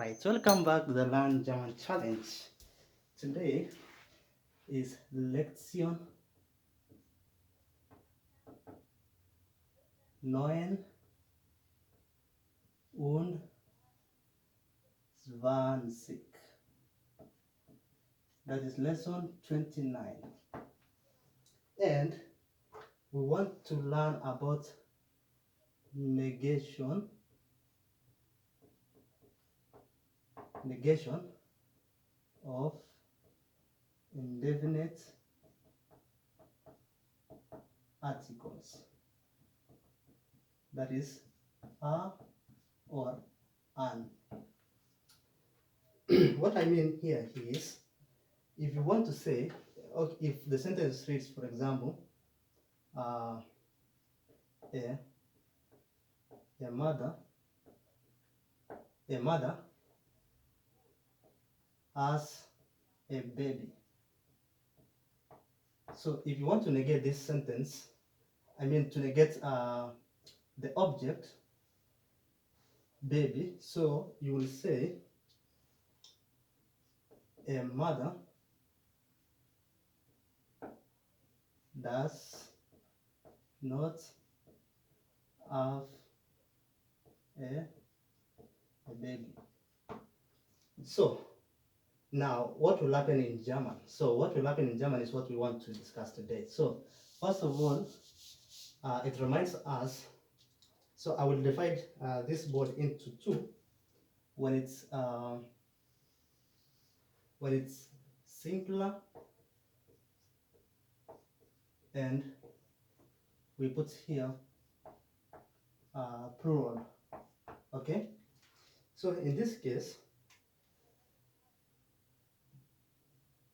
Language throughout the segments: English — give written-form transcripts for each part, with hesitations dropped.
Alright, welcome back to the Learn German Challenge. Today is Lektion 29. That is lesson 29. And we want to learn about negation of indefinite articles. That is a or an. What I mean here is, if you want to say, okay, if the sentence reads, for example, a mother has a baby. So if you want to negate this sentence, I mean to negate the object baby, so you will say a mother does not have a baby. So now what will happen in German? So what will happen in German is what we want to discuss today. So first of all, it reminds us, so I will divide this board into two. When it's singular and we put here plural. Okay, so in this case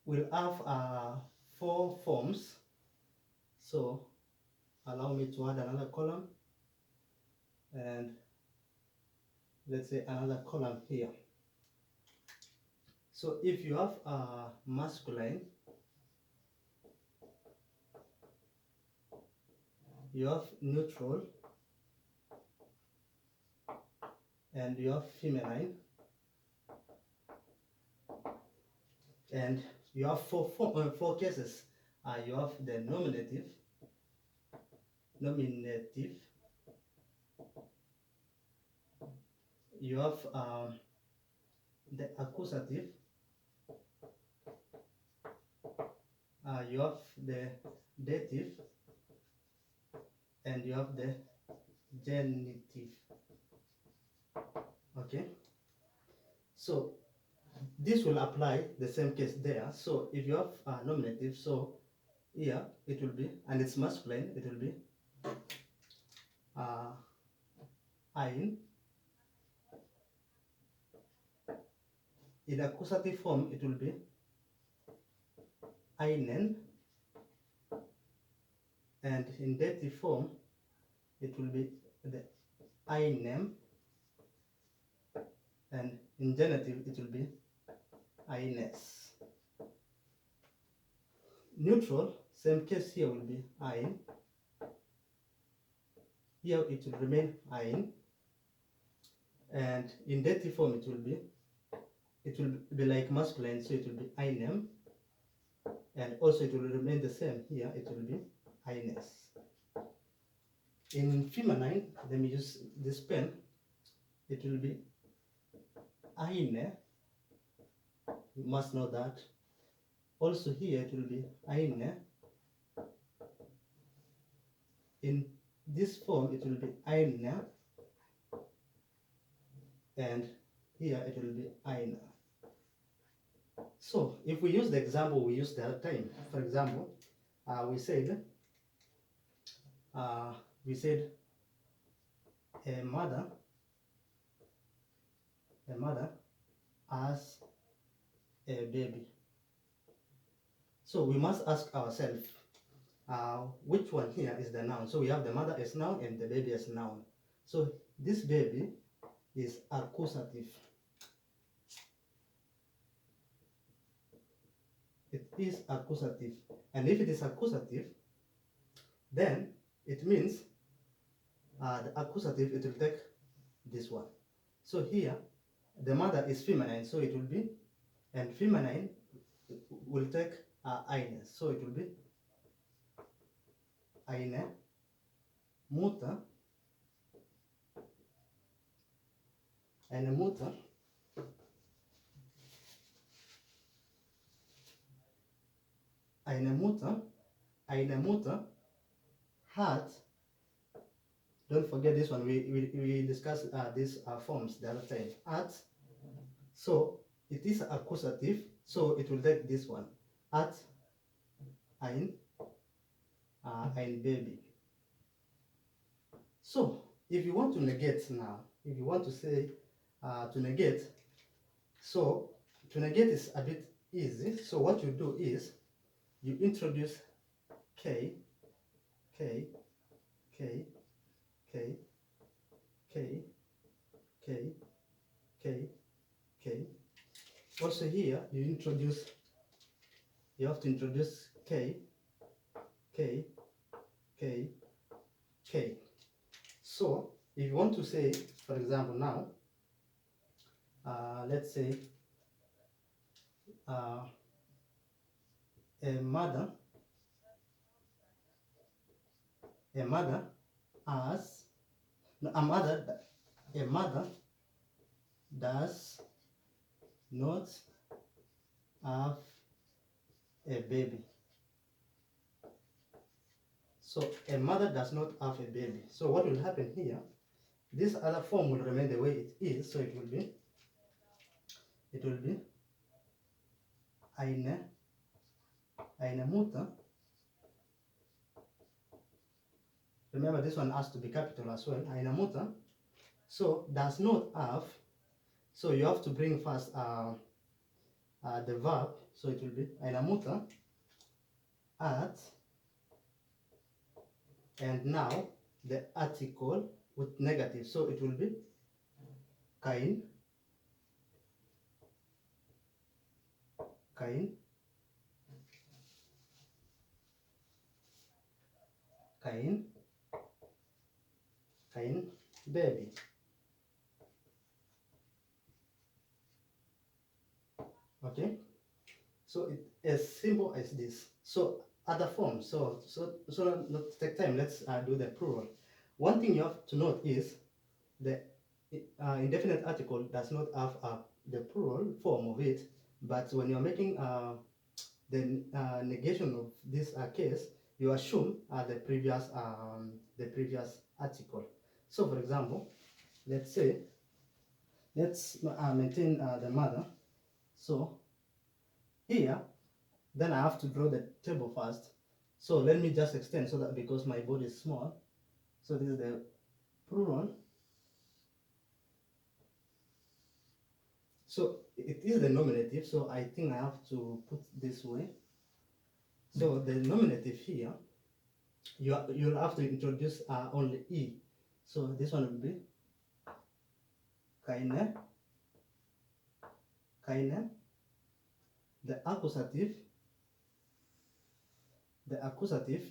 we'll have 4 forms. So allow me to add another column, and let's say another column here. So if you have masculine, you have neutral, and you have feminine, and you have four cases. You have the nominative, you have the accusative, you have the dative, and you have the genitive. Okay, so this will apply the same case there. So if you have nominative, so here it will be, and it's masculine, it will be ein. In accusative form it will be einen, and in dative form it will be the einem, and in genitive it will be eines. Neutral, same case here will be ein. Here it will remain ein, and in dative form it will be like masculine, so it will be einem, and also it will remain the same here, it will be eines. In feminine, let me use this pen, it will be eine, you must know that. Also here it will be eine. In this form it will be eine, and here it will be eine. So if we use the example we used the other time, for example, we said a mother has a baby. So we must ask ourselves, which one here is the noun? So we have the mother as noun and the baby as noun. So this baby is accusative. It is accusative. And if it is accusative, then it means the accusative, it will take this one. So here the mother is feminine, so it will be, and feminine will take eine, so it will be eine Mutter, eine Mutter, eine Mutter, eine Mutter hat. Don't forget this one. We discussed these forms the other time. At, so it is accusative, so it will take this one. At ein Baby. So if you want to negate now, if you want to say to negate, so to negate is a bit easy. So what you do is you introduce K, K, K, K, K, K, K, K. Also here you have to introduce K, K, K, K. So if you want to say, for example, now, let's say a mother has, a mother does not have a baby. So a mother does not have a baby. So what will happen here? This other form will remain the way it is. So it will be eine Mutter. Remember, this one has to be capital as well. Eine Mutter. So does not have. So you have to bring first the verb. So it will be eine Mutter hat, and now the article with negative. So it will be kein, baby. Okay, so it's as simple as this. So other forms. So not to take time, let's do the plural. One thing you have to note is the indefinite article does not have the plural form of it, but when you're making the negation of this case, you assume the previous article. So for example, let's say, let's maintain the mother. So here, then I have to draw the table first. So let me just extend, so that because my body is small, so this is the plural. So it is the nominative, so I think I have to put this way. So the nominative here, you'll have to introduce only E. So this one will be keine. The accusative,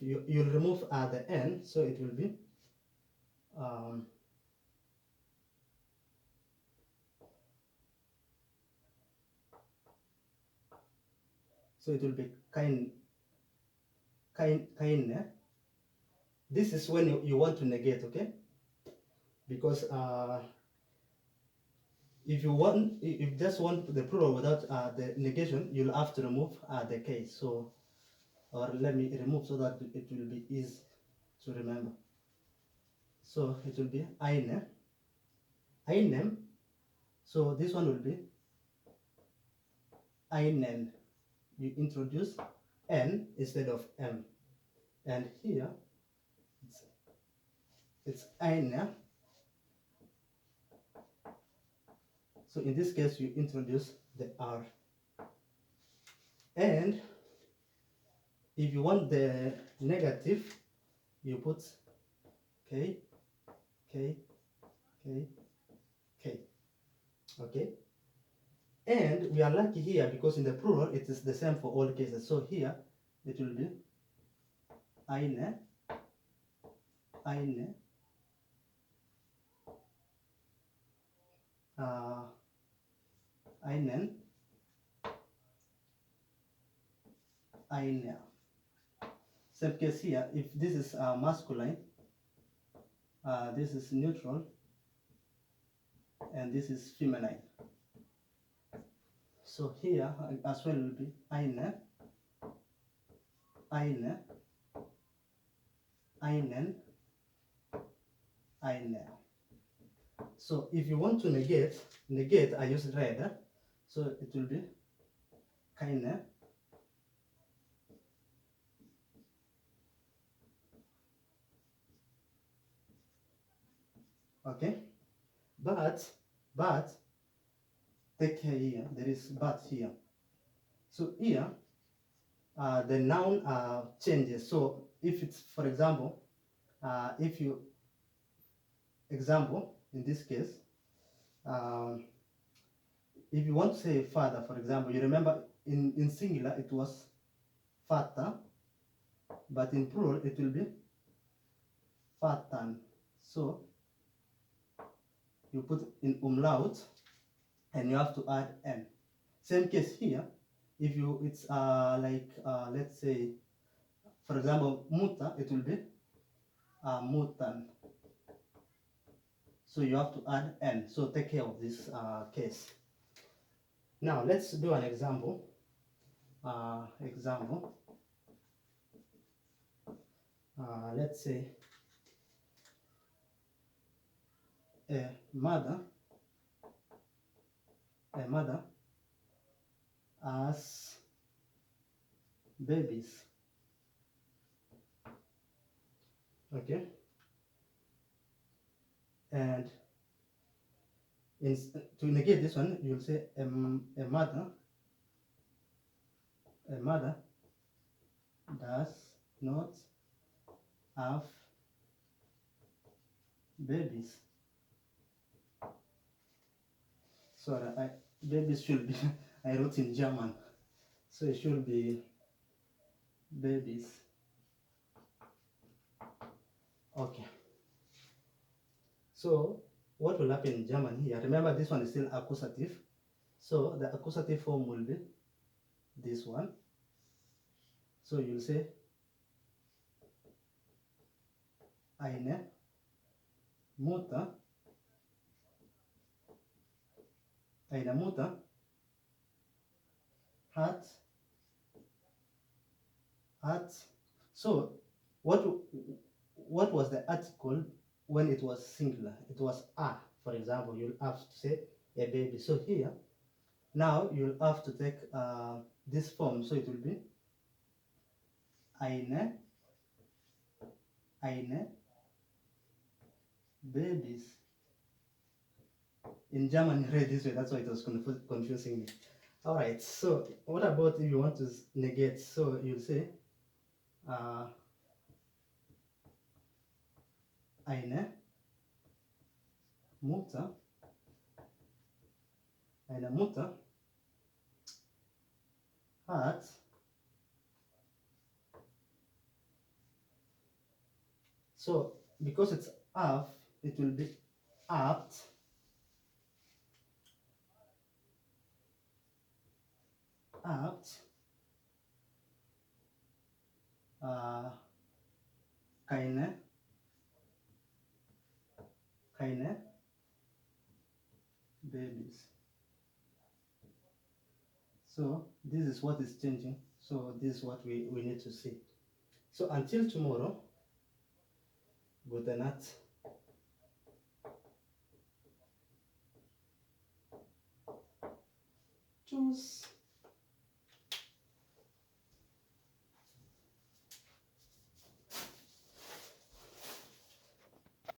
you'll remove the N, so it will be keine. This is when you want to negate, okay? Because if you just want the plural without the negation, you'll have to remove the case. So, or let me remove so that it will be easy to remember. So it will be einem. So this one will be einen. You introduce N instead of M, and here it's eine. So in this case, you introduce the R. And if you want the negative, you put K, K, K, K. Okay? And we are lucky here because in the plural it is the same for all cases. So here it will be eine, einen, eine. Same case here, if this is masculine, this is neutral, and this is feminine. So here as well will be eine, eine, einen, eine. So if you want to negate, I use red, so it will be keine, okay? But take care here, there is but here. So here, the noun changes. So if it's, for example, example, in this case, if you want to say father, for example, you remember in singular it was vater, but in plural it will be vatern. So you put in umlaut and you have to add n. Same case here. If you, it's let's say, for example, mutter, it will be muttern. So you have to add n. So take care of this case. Now let's do an example. Let's say a mother has babies. Okay, and to negate this one, you'll say a mother does not have babies. Sorry, babies should be I wrote in German, so it should be babies. Okay, so what will happen in German here? Remember, this one is still accusative, so the accusative form will be this one. So you'll say eine Mutter hat. So what was the article when it was singular? It was a. For example, you'll have to say a baby. So here, now you'll have to take this form. So it will be eine babies. In German, you read this way. That's why it was confusing me. All right. So what about if you want to negate? So you'll say eine Mutter hat so because it's have, it will be apt keine babies. So this is what is changing. So this is what we need to see. So until tomorrow, good night.